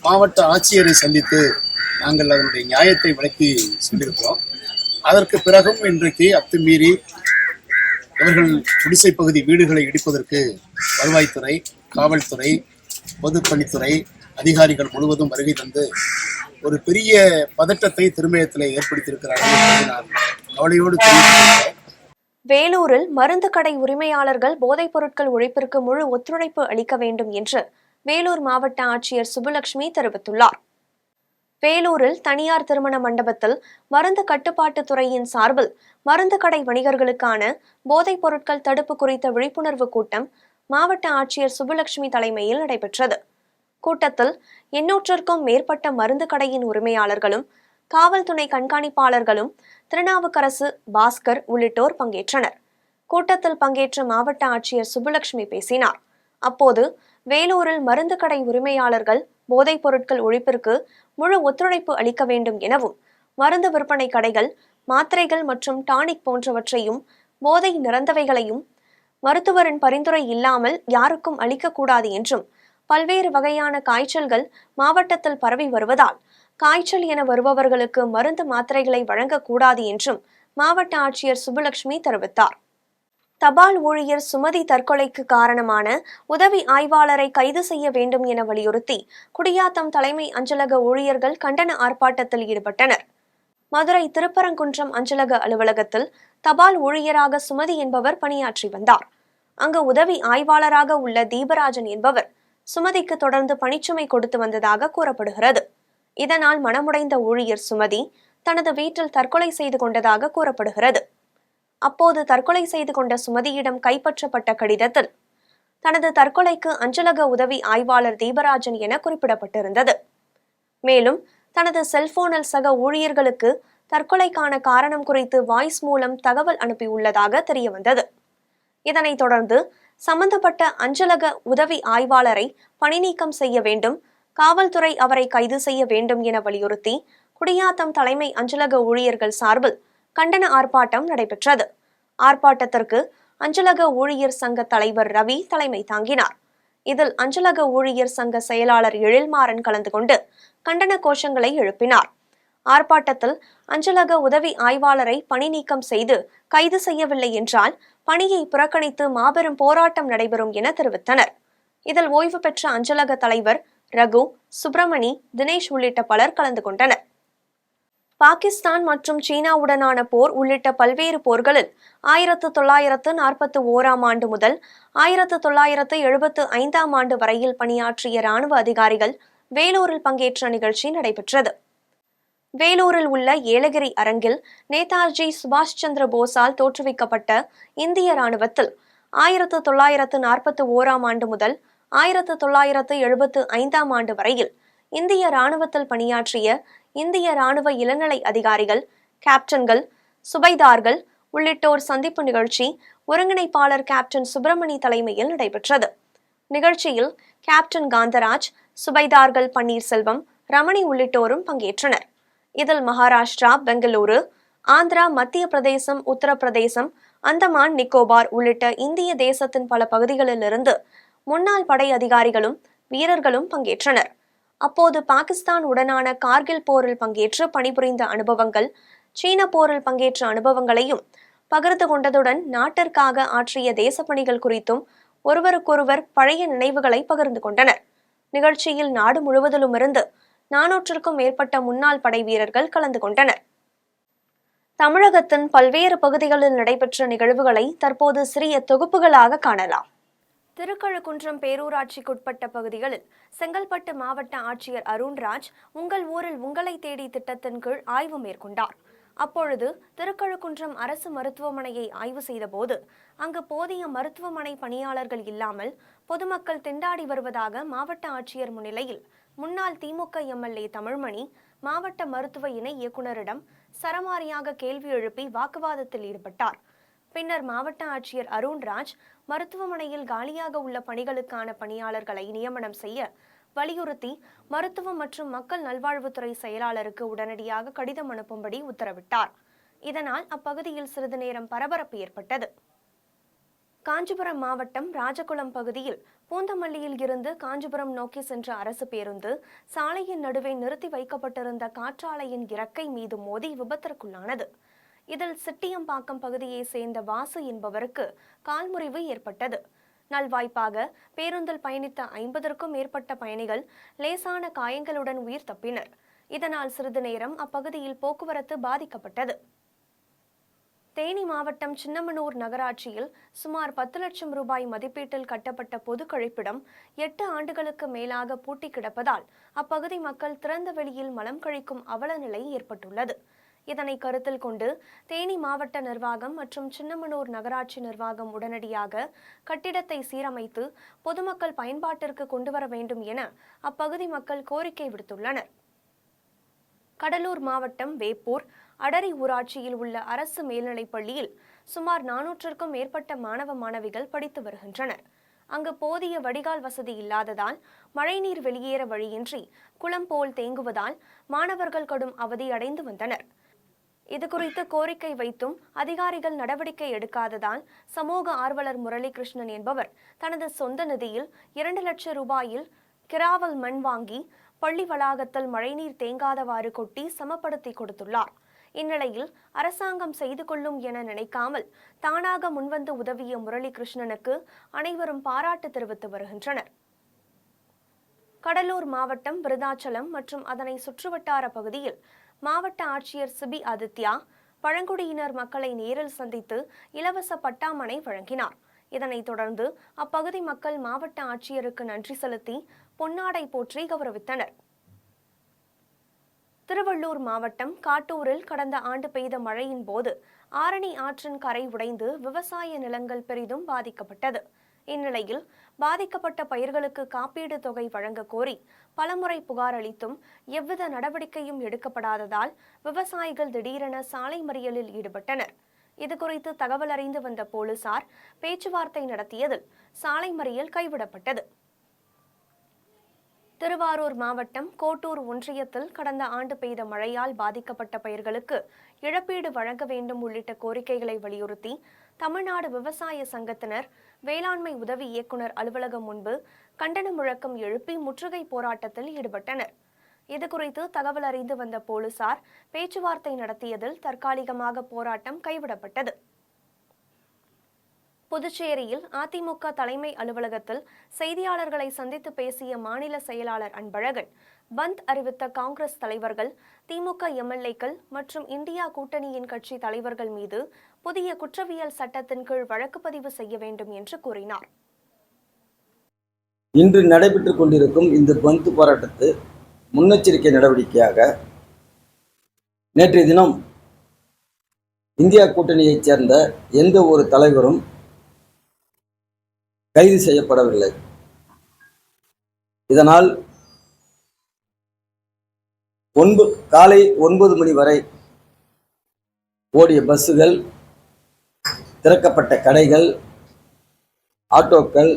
மாவட்ட ஆட்சியரை சந்தித்து நாங்கள் அதனுடைய நியாயத்தை விளக்கி சொல்லியிருக்கிறோம். அதற்கு பிறகும் இன்றைக்கு அத்துமீறி இவர்கள் குடிசை பகுதி வீடுகளை இடிப்பதற்கு வருவாய்த்துறை, காவல்துறை, பொதுப்பணித்துறை அதிகாரிகள் முழுவதும் வருகை தந்து ஒரு பெரிய பதட்டத்தை திருமயத்தில் ஏற்படுத்தியிருக்கிறார்கள் என்பதை நான் கவலையோடு தெரிவித்துள்ளேன். வேலூரில் மருந்து கடை உரிமையாளர்கள் போதைப் பொருட்கள் ஒழிப்பிற்கு முழு ஒத்துழைப்பு அளிக்க வேண்டும் என்று வேலூர் மாவட்ட ஆட்சியர் சுப்புலட்சுமி தெரிவித்துள்ளார். வேலூரில் தனியார் திருமண மண்டபத்தில் மருந்து கட்டுப்பாட்டு துறையின் சார்பில் மருந்து கடை வணிகர்களுக்கான போதைப் பொருட்கள் தடுப்பு குறித்த விழிப்புணர்வு கூட்டம் மாவட்ட ஆட்சியர் சுப்புலட்சுமி தலைமையில் நடைபெற்றது. கூட்டத்தில் 800க்கும் மேற்பட்ட மருந்து கடையின் உரிமையாளர்களும் காவல் துணை கண்காணிப்பாளர்களும் திருநாவுக்கரசு, பாஸ்கர் உள்ளிட்டோர் பங்கேற்றனர். கூட்டத்தில் பங்கேற்ற மாவட்ட ஆட்சியர் சுப்புலட்சுமி பேசினார். அப்போது வேலூரில் மருந்து கடை உரிமையாளர்கள் போதைப் பொருட்கள் ஒழிப்பிற்கு முழு ஒத்துழைப்பு அளிக்க வேண்டும் எனவும், மருந்து விற்பனை கடைகள் மாத்திரைகள் மற்றும் டானிக் போன்றவற்றையும் போதை நிறந்தவைகளையும் மருத்துவரின் பரிந்துரை இல்லாமல் யாருக்கும் அளிக்கக்கூடாது என்றும், பல்வேறு வகையான காய்ச்சல்கள் மாவட்டத்தில் பரவி வருவதால் காய்ச்சல் என வருபவர்களுக்கு மருந்து மாத்திரைகளை வழங்கக்கூடாது என்றும் மாவட்ட ஆட்சியர் சுப்புலட்சுமி தெரிவித்தார். தபால் ஊழியர் சுமதி தற்கொலைக்கு காரணமான உதவி ஆய்வாளரை கைது செய்ய வேண்டும் என வலியுறுத்தி குடியாத்தம் தலைமை அஞ்சலக ஊழியர்கள் கண்டன ஆர்ப்பாட்டத்தில் ஈடுபட்டனர். மதுரை திருப்பரங்குன்றம் அஞ்சலக அலுவலகத்தில் தபால் ஊழியராக சுமதி என்பவர் பணியாற்றி வந்தார். அங்கு உதவி ஆய்வாளராக உள்ள தீபராஜன் என்பவர் சுமதிக்கு தொடர்ந்து பணிச்சுமை கொடுத்து வந்ததாக கூறப்படுகிறது. இதனால் மனமுடைந்த ஊழியர் சுமதி தனது வீட்டில் தற்கொலை செய்து கொண்டதாக கூறப்படுகிறது. அப்போது தற்கொலை செய்து கொண்ட சுமதியிடம் கைப்பற்றப்பட்ட கடிதத்தில் தனது தற்கொலைக்கு அஞ்சலக உதவி ஆய்வாளர் தீபராஜன் என குறிப்பிடப்பட்டிருந்தது. மேலும் தனது செல்போனில் சக ஊழியர்களுக்கு தற்கொலைக்கான காரணம் குறித்து வாய்ஸ் மூலம் தகவல் அனுப்பியுள்ளதாக தெரியவந்தது. இதனைத் தொடர்ந்து சம்பந்தப்பட்ட அஞ்சலக உதவி ஆய்வாளரை பணி நீக்கம் செய்ய வேண்டும், காவல்துறை அவரை கைது செய்ய வேண்டும் என வலியுறுத்தி குடியாத்தம் தலைமை அஞ்சலக ஊழியர்கள் சார்பில் கண்டன ஆர்ப்பாட்டம் நடைபெற்றது. ஆர்ப்பாட்டத்திற்கு அஞ்சலக ஊழியர் சங்க தலைவர் ரவி தலைமை தாங்கினார். இதில் அஞ்சலக ஊழியர் சங்க செயலாளர் எழில்மாறன் கலந்து கொண்டு கண்டன கோஷங்களை எழுப்பினார். ஆர்ப்பாட்டத்தில் அஞ்சலக உதவி ஆய்வாளரை பணி நீக்கம் செய்து கைது செய்யவில்லை என்றால் பணியை புறக்கணித்து மாபெரும் போராட்டம் நடைபெறும் என தெரிவித்தனர். இதில் ஓய்வு பெற்ற அஞ்சலக தலைவர் ரகு, சுப்பிரமணி, தினேஷ் உள்ளிட்ட பலர் கலந்து கொண்டனர். பாகிஸ்தான் மற்றும் சீனாவுடனான போர் உள்ளிட்ட பல்வேறு போர்களில் 1941 ஆண்டு முதல் 1975 ஆண்டு வரையில் பணியாற்றிய ராணுவ அதிகாரிகள் வேலூரில் பங்கேற்ற நிகழ்ச்சி நடைபெற்றது. வேலூரில் உள்ள ஏலகிரி அரங்கில் நேதாஜி சுபாஷ் சந்திர போஸால் தோற்றுவிக்கப்பட்ட இந்திய ராணுவத்தில் 1941 ஆண்டு முதல் 1975 ஆண்டு வரையில் இந்திய ராணுவத்தில் பணியாற்றிய இந்திய ராணுவ இளநிலை அதிகாரிகள், கேப்டன்கள், சுபைதார்கள் உள்ளிட்டோர் சந்திப்பு நிகழ்ச்சி ஒருங்கிணைப்பாளர் கேப்டன் சுப்பிரமணி தலைமையில் நடைபெற்றது. நிகழ்ச்சியில் கேப்டன் காந்தராஜ், சுபைதார்கள் பன்னீர்செல்வம், ரமணி உள்ளிட்டோரும் பங்கேற்றனர். இதில் மகாராஷ்டிரா, பெங்களூரு, ஆந்திரா, மத்திய பிரதேசம், உத்தரப்பிரதேசம், அந்தமான் நிக்கோபார் உள்ளிட்ட இந்திய தேசத்தின் பல பகுதிகளிலிருந்து முன்னாள் படை அதிகாரிகளும் வீரர்களும் பங்கேற்றனர். அப்போது பாகிஸ்தான் உடனான கார்கில் போரில் பங்கேற்று பணிபுரிந்த அனுபவங்கள், சீன போரில் பங்கேற்ற அனுபவங்களையும் பகிர்ந்து கொண்டதுடன் நாட்டிற்காக ஆற்றிய தேசப்பணிகள் குறித்தும் ஒருவருக்கொருவர் பழைய நினைவுகளை பகிர்ந்து கொண்டனர். நிகழ்ச்சியில் நாடு முழுவதிலுமிருந்து 400க்கும் மேற்பட்ட முன்னாள் படை வீரர்கள் கலந்து கொண்டனர். தமிழகத்தின் பல்வேறு பகுதிகளில் நடைபெற்ற நிகழ்வுகளை தற்போது சிறிய தொகுப்புகளாக காணலாம். திருக்கழுக்குன்றம் பேரூராட்சிக்குட்பட்ட பகுதிகளில் செங்கல்பட்டு மாவட்ட ஆட்சியர் அருண்ராஜ் உங்கள் ஊரில் உங்களை தேடி திட்டத்தின் கீழ் ஆய்வு மேற்கொண்டார். அப்பொழுது திருக்கழுக்குன்றம் அரசு மருத்துவமனையை ஆய்வு செய்தபோது அங்கு போதிய மருத்துவமனை பணியாளர்கள் இல்லாமல் பொதுமக்கள் திண்டாடி வருவதாக மாவட்ட ஆட்சியர் முன்னிலையில் முன்னாள் திமுக எம்எல்ஏ தமிழ்மணி மாவட்ட மருத்துவ இணை இயக்குநரிடம் சரமாரியாக கேள்வி எழுப்பி வாக்குவாதத்தில் ஈடுபட்டார். பின்னர் மாவட்ட ஆட்சியர் அருண்ராஜ் மருத்துவமனையில் காலியாக உள்ள பணிகளுக்கான பணியாளர்களை நியமனம் செய்ய வலியுறுத்தி மருத்துவம் மற்றும் மக்கள் நல்வாழ்வுத்துறை செயலாளருக்கு உடனடியாக கடிதம் அனுப்பும்படி உத்தரவிட்டார். இதனால் அப்பகுதியில் சிறிது நேரம் பரபரப்பு ஏற்பட்டது. காஞ்சிபுரம் மாவட்டம் ராஜகுளம் பகுதியில் பூந்தமல்லியில் இருந்து காஞ்சிபுரம் நோக்கி சென்ற அரசு பேருந்து சாலையின் நடுவே நிறுத்தி வைக்கப்பட்டிருந்த காற்றாலையின் இறக்கை மீது மோதி விபத்திற்குள்ளானது. இதில் சிட்டியம்பாக்கம் பகுதியை சேர்ந்த வாசு என்பவருக்கு கால்முறிவு ஏற்பட்டது. நல்வாய்ப்பாக பேருந்தில் பயணித்த 50க்கும் மேற்பட்ட பயணிகள் லேசான காயங்களுடன் உயிர் தப்பினர். இதனால் சிறிது நேரம் அப்பகுதியில் போக்குவரத்து பாதிக்கப்பட்டது. தேனி மாவட்டம் சின்னமனூர் நகராட்சியில் சுமார் 10 லட்சம் ரூபாய் மதிப்பீட்டில் கட்டப்பட்ட பொது கழிப்பிடம் 8 ஆண்டுகளுக்கு மேலாக பூட்டி கிடப்பதால் அப்பகுதி மக்கள் திறந்த வெளியில் மலம் கழிக்கும் அவல நிலை ஏற்பட்டுள்ளது. இதனை கருத்தில் கொண்டு தேனி மாவட்ட நிர்வாகம் மற்றும் சின்னமனூர் நகராட்சி நிர்வாகம் உடனடியாக கட்டிடத்தை சீரமைத்து பொதுமக்கள் பயன்பாட்டிற்கு கொண்டுவர வேண்டும் என அப்பகுதி மக்கள் கோரிக்கை விடுத்துள்ளனர். கடலூர் மாவட்டம் வேப்பூர் அடரி ஊராட்சியில் உள்ள அரசு மேல்நிலைப் பள்ளியில் சுமார் 400க்கும் மேற்பட்ட மாணவ மாணவிகள் படித்து வருகின்றனர். அங்கு போதிய வடிகால் வசதி இல்லாததால் மழைநீர் வெளியேற வழியின்றி குளம் போல் தேங்குவதால் மாணவர்கள் கடும் அவதியடைந்து வந்தனர். இதுகுறித்து கோரிக்கை வைத்தும் அதிகாரிகள் நடவடிக்கை எடுக்காததால் சமூக ஆர்வலர் முரளிகிருஷ்ணன் என்பவர் தனது சொந்த நிதியில் 2 லட்சம் ரூபாயில் கிராவல் மண் வாங்கி பள்ளி வளாகத்தில் மழைநீர் தேங்காதவாறு கொட்டி சமப்படுத்தி கொடுத்துள்ளார். இந்நிலையில் அரசாங்கம் செய்து கொள்ளும் என நினைக்காமல் தானாக முன்வந்து உதவிய முரளிகிருஷ்ணனுக்கு அனைவரும் பாராட்டு தெரிவித்து வருகின்றனர். கடலூர் மாவட்டம் விருதாச்சலம் மற்றும் அதனை சுற்றுவட்டார பகுதியில் மாவட்ட ஆட்சியர் சிபி ஆதித்யா பழங்குடியினர் மக்களை நேரில் சந்தித்து இலவச பட்டாமனை வழங்கினார். இதனைத் தொடர்ந்து அப்பகுதி மக்கள் மாவட்ட ஆட்சியருக்கு நன்றி செலுத்தி பொன்னாடை போற்றி கௌரவித்தனர். திருவள்ளூர் மாவட்டம் காட்டூரில் கடந்த ஆண்டு பெய்த மழையின் போது ஆரணி ஆற்றின் கரை உடைந்து விவசாய நிலங்கள் பெரிதும் பாதிக்கப்பட்டது. இந்நிலையில் பாதிக்கப்பட்ட பயிர்களுக்கு காப்பீடு தொகை வழங்க கோரி பலமுறை புகார் அளித்தும் எவ்வித நடவடிக்கையும் எடுக்கப்படாததால் விவசாயிகள் திடீரென சாலை மறியலில் ஈடுபட்டனர். இதுகுறித்து தகவல் அறிந்து வந்த போலீசார் பேச்சுவார்த்தை நடத்தியதில் சாலை மறியல் கைவிடப்பட்டது. திருவாரூர் மாவட்டம் கோட்டூர் ஒன்றியத்தில் கடந்த ஆண்டு பெய்த மழையால் பாதிக்கப்பட்ட பயிர்களுக்கு இழப்பீடு வழங்க வேண்டும் உள்ளிட்ட கோரிக்கைகளை வலியுறுத்தி தமிழ்நாடு விவசாய சங்கத்தினர் வேளாண்மை உதவி இயக்குநர் அலுவலகம் முன்பு கண்டன முழக்கம் எழுப்பி முற்றுகை போராட்டத்தில் ஈடுபட்டனர். இதுகுறித்து தகவல் அறிந்து வந்த போலீசார் பேச்சுவார்த்தை நடத்தியதில் தற்காலிகமாக போராட்டம் கைவிடப்பட்டது. புதுச்சேரியில் அதிமுக தலைமை அலுவலகத்தில் செய்தியாளர்களை சந்தித்து பேசிய மாநில செயலாளர் அன்பழகன் பந்த் அறிவித்த காங்கிரஸ் தலைவர்கள், திமுக எம்எல்ஏக்கள் மற்றும் இந்தியா கூட்டணியின் கட்சி தலைவர்கள் மீது புதிய குற்றவியல் சட்டத்தின் கீழ் வழக்கு பதிவு செய்ய வேண்டும் என்று கூறினார். இன்று நடைபெற்றுக் கொண்டிருக்கும் இந்த பந்த் போராட்டத்து முன்னெச்சரிக்கை நடவடிக்கையாக நேற்றைய தினம் இந்தியா கூட்டணியைச் சேர்ந்த எந்த ஒரு தலைவரும் கைது செய்யப்படவில்லை. இதனால் காலை 9 மணி வரை ஓடிய பஸ்ஸுகள், திறக்கப்பட்ட கடைகள், ஆட்டோக்கள்,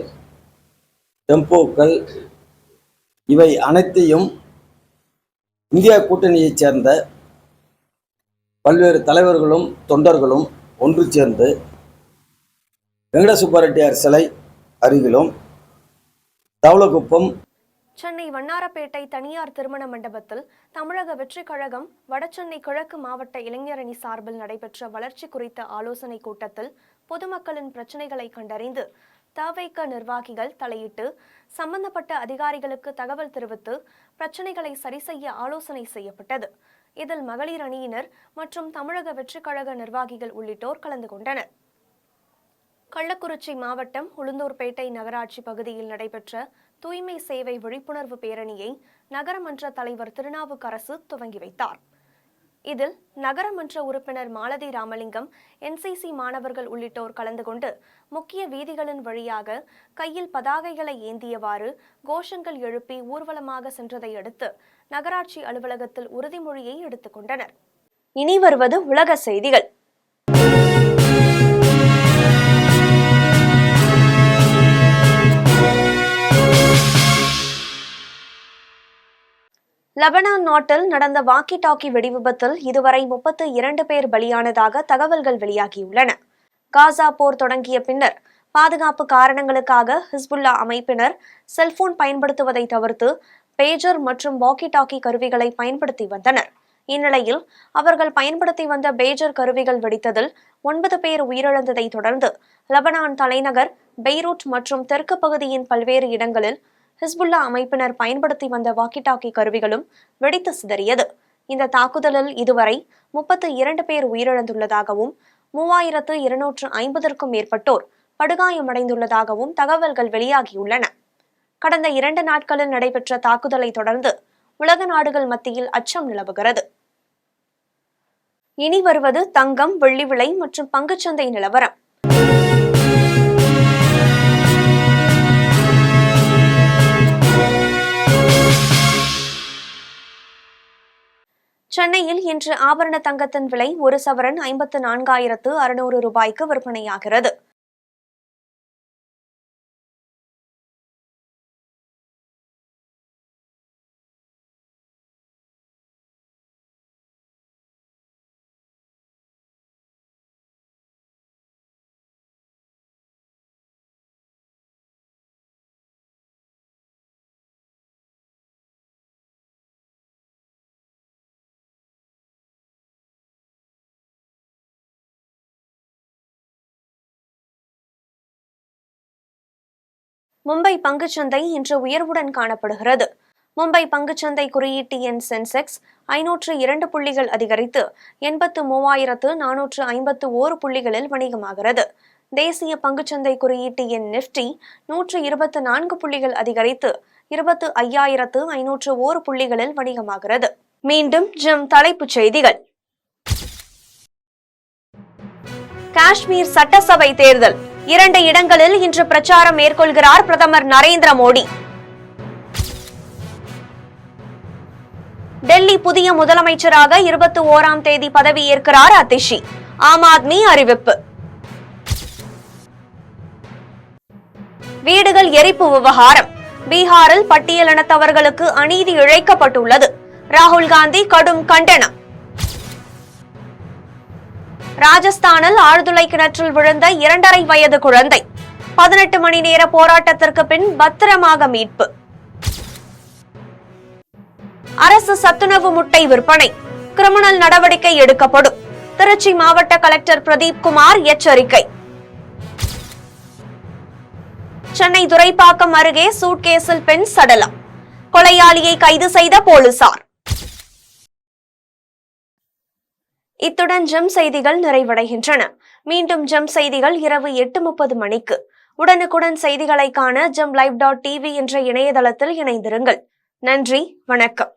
டெம்போக்கள் இவை அனைத்தையும் இந்தியா கூட்டணியைச் சேர்ந்த பல்வேறு தலைவர்களும் தொண்டர்களும் ஒன்று சேர்ந்து வெங்கட சுப்பரெட்டியார் சிலை அருகிலும் தவளகுப்பம், சென்னை வண்ணாரப்பேட்டை தனியார் திருமண மண்டபத்தில் தமிழக வெற்றிக் கழகம் வடசென்னை கிழக்கு மாவட்ட இளைஞரணி சார்பில் நடைபெற்ற வளர்ச்சி குறித்த ஆலோசனை கூட்டத்தில் பொதுமக்களின் பிரச்சினைகளை கண்டறிந்து தவைக்க நிர்வாகிகள் தலையிட்டு சம்பந்தப்பட்ட அதிகாரிகளுக்கு தகவல் தெரிவித்து பிரச்சினைகளை சரி செய்ய ஆலோசனை செய்யப்பட்டது. இதில் மகளிர் அணியினர் மற்றும் தமிழக வெற்றிக் கழக நிர்வாகிகள் உள்ளிட்டோர் கலந்து கொண்டனர். கள்ளக்குறிச்சி மாவட்டம் உளுந்தூர்பேட்டை நகராட்சி பகுதியில் நடைபெற்ற தூய்மை சேவை விழிப்புணர்வு பேரணியை நகரமன்ற தலைவர் திருநாவுக்கரசு துவங்கி வைத்தார். இதில் நகரமன்ற உறுப்பினர் மாலதி ராமலிங்கம், என்சிசி மாணவர்கள் உள்ளிட்டோர் கலந்து கொண்டு முக்கிய வீதிகளின் வழியாக கையில் பதாகைகளை ஏந்தியவாறு கோஷங்கள் எழுப்பி ஊர்வலமாக சென்றதை அடுத்து நகராட்சி அலுவலகத்தில் உறுதிமொழியை எடுத்துக் கொண்டனர். இனி வருவது உலக செய்திகள். லெபனான் நாட்டில் நடந்த வாக்கி டாக்கி வெடிவிபத்தில் இதுவரை 32 பேர் பலியானதாக தகவல்கள் வெளியாகியுள்ளன. காசா போர் தொடங்கிய பின்னர் பாதுகாப்பு காரணங்களுக்காக ஹிஸ்புல்லா அமைப்பினர் செல்போன் பயன்படுத்துவதை தவிர்த்து பேஜர் மற்றும் வாக்கி டாக்கி கருவிகளை பயன்படுத்தி வந்தனர். இந்நிலையில் அவர்கள் பயன்படுத்தி வந்த பேஜர் கருவிகள் வெடித்ததில் 9 பேர் உயிரிழந்ததை தொடர்ந்து லெபனான் தலைநகர் பெய்ரூட் மற்றும் தெற்கு பகுதியின் பல்வேறு இடங்களில் ஹிஸ்புல்லா அமைப்பினர் பயன்படுத்தி வந்த வாக்கி டாக்கி கருவிகளும் வெடித்து சிதறியது. இந்த தாக்குதலில் இதுவரை 32 பேர் உயிரிழந்துள்ளதாகவும் 3250க்கும் மேற்பட்டோர் படுகாயமடைந்துள்ளதாகவும் தகவல்கள் வெளியாகியுள்ளன. கடந்த 2 நாட்களில் நடைபெற்ற தாக்குதலை தொடர்ந்து உலக நாடுகள் மத்தியில் அச்சம் நிலவுகிறது. இனி வருவது தங்கம், வெள்ளி விலை மற்றும் பங்குச்சந்தை நிலவரம். சென்னையில் இன்று ஆபரண தங்கத்தின் விலை ஒரு சவரன் 54,600 ரூபாய்க்கு விற்பனையாகிறது. மும்பை பங்குச்சந்தை இன்று உயர்வுடன் காணப்படுகிறது. மும்பை பங்குச்சந்தை குறியீட்டு எண் சென்செக்ஸ் 502 புள்ளிகள் அதிகரித்து 83,451 புள்ளிகளில் வணிகமாகிறது. தேசிய பங்குச்சந்தை குறியீட்டு எண் நிப்டி 124 புள்ளிகள் அதிகரித்து 25,501 புள்ளிகளில் வணிகமாகிறது. மீண்டும் தலைப்புச் செய்திகள். காஷ்மீர் சட்டசபை தேர்தல் 2 இடங்களில் இன்று பிரச்சாரம் மேற்கொள்கிறார் பிரதமர் நரேந்திர மோடி. டெல்லி புதிய முதலமைச்சராக 21ஆம் தேதி பதவியேற்கிறார் அதிஷி. ஆம் ஆத்மி அறிவிப்பு. வீடுகள் எரிப்பு விவகாரம். பீகாரில் பட்டியலினத்தவர்களுக்கு அநீதி இழைக்கப்பட்டுள்ளது. ராகுல் காந்தி கடும் கண்டனம். ராஜஸ்தானில் ஆழ்துளை கிணற்றில் விழுந்த 2.5 வயது குழந்தை 18 மணி நேர போராட்டத்திற்கு பின் பத்திரமாக மீட்பு. அரசு சத்துணவு முட்டை விற்பனை கிரிமினல் நடவடிக்கை எடுக்கப்படும். திருச்சி மாவட்ட கலெக்டர் பிரதீப் குமார் எச்சரிக்கை. சென்னை துரைப்பாக்கம் அருகே சூட்கேஸில் பெண் சடலம். கொலையாளியை கைது செய்த போலீசார். இத்துடன் ஜெம் செய்திகள் நிறைவடைகின்றன. மீண்டும் ஜெம் செய்திகள் இரவு 8:30 மணிக்கு. உடனுக்குடன் செய்திகளை காண ஜெம் live.tv என்ற இணையதளத்தில் இணைந்திருங்கள். நன்றி, வணக்கம்.